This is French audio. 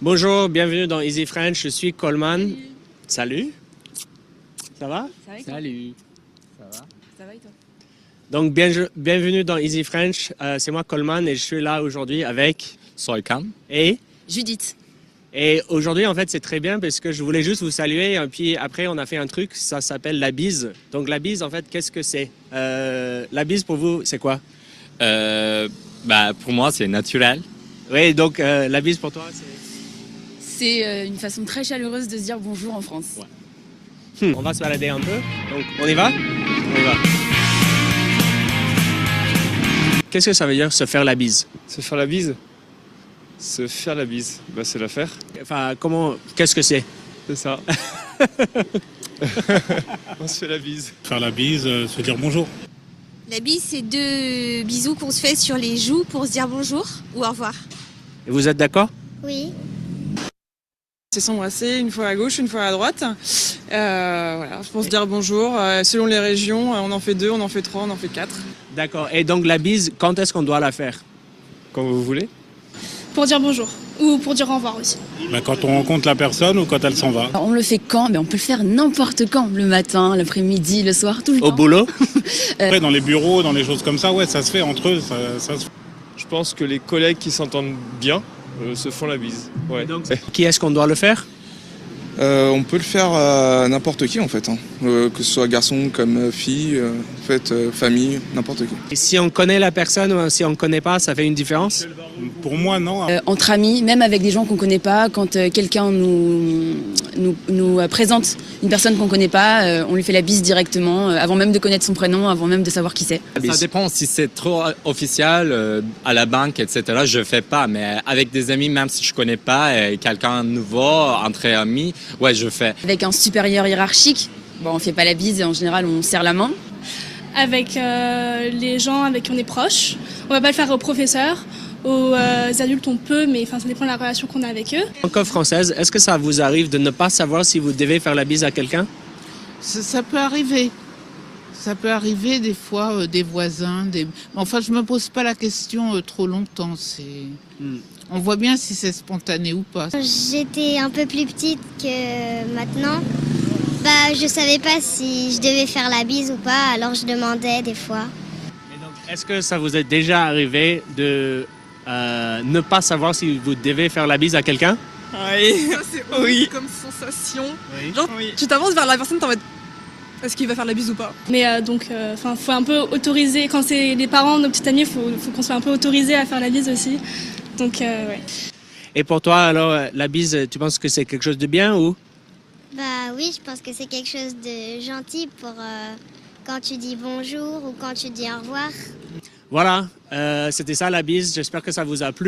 Bonjour, bienvenue dans Easy French, je suis Coleman. Salut. Ça va? Ça va et toi? Salut. Ça va? Ça va et toi? Donc, bienvenue dans Easy French. C'est moi Coleman et je suis là aujourd'hui avec... Soykan. Et Judith. aujourd'hui, en fait, c'est très bien parce que je voulais juste vous saluer. Et puis après, on a fait un truc, ça s'appelle la bise. Donc, la bise, en fait, qu'est-ce que c'est? La bise, pour vous, c'est quoi? Pour moi, c'est naturel. Oui, donc la bise pour toi, c'est... C'est une façon très chaleureuse de se dire bonjour en France. Ouais. On va se balader un peu. Donc, on y va? On y va. Qu'est-ce que ça veut dire, se faire la bise? Se faire la bise? Se faire la bise, c'est la faire. Enfin, qu'est-ce que c'est? C'est ça. On se fait la bise. Faire la bise, se dire bonjour. La bise, c'est deux bisous qu'on se fait sur les joues pour se dire bonjour ou au revoir. Et vous êtes d'accord? Oui. C'est s'embrasser une fois à gauche, une fois à droite. Voilà, pour se dire bonjour. Selon les régions, on en fait 2, on en fait 3, on en fait 4. D'accord. Et donc la bise, quand est-ce qu'on doit la faire? Quand vous voulez. Pour dire bonjour ou pour dire au revoir aussi. Quand on rencontre la personne ou quand elle s'en va. On le fait quand? On peut le faire n'importe quand. Le matin, l'après-midi, le soir, tout le temps. Au boulot? Après, dans les bureaux, dans les choses comme ça, ouais, ça se fait entre eux. Ça se fait. Je pense que les collègues qui s'entendent bien se font la bise. Ouais. Donc, qui est-ce qu'on doit le faire? On peut le faire à n'importe qui en fait, que ce soit garçon comme fille, en fait, famille, n'importe qui. Et si on connaît la personne ou si on ne connaît pas, ça fait une différence? Pour moi, non. Entre amis, même avec des gens qu'on connaît pas, quand quelqu'un nous présente une personne qu'on connaît pas, on lui fait la bise directement, avant même de connaître son prénom, avant même de savoir qui c'est. Ça dépend si c'est trop officiel, à la banque, etc. Je fais pas, mais avec des amis, même si je connais pas, quelqu'un nouveau, entre amis, ouais, je fais. Avec un supérieur hiérarchique, on fait pas la bise, en général on serre la main. Avec les gens avec qui on est proche. On va pas le faire aux professeurs, aux adultes on peut, mais ça dépend de la relation qu'on a avec eux. Franco-française, est-ce que ça vous arrive de ne pas savoir si vous devez faire la bise à quelqu'un? Ça peut arriver. Ça peut arriver des fois, des voisins. Enfin, je me pose pas la question trop longtemps. On voit bien si c'est spontané ou pas. J'étais un peu plus petite que maintenant. Je savais pas si je devais faire la bise ou pas, alors je demandais des fois. Est-ce que ça vous est déjà arrivé de ne pas savoir si vous devez faire la bise à quelqu'un? Oui, ça c'est horrible comme sensation. Oui. Genre, tu t'avances vers la personne, t'en mode est-ce qu'il va faire la bise ou pas? Mais faut un peu autoriser, quand c'est les parents, nos petits amis, faut qu'on soit un peu autorisé à faire la bise aussi. Donc, ouais. Et pour toi, alors, la bise, tu penses que c'est quelque chose de bien ou? Oui, je pense que c'est quelque chose de gentil pour quand tu dis bonjour ou quand tu dis au revoir. Voilà, c'était ça la bise. J'espère que ça vous a plu.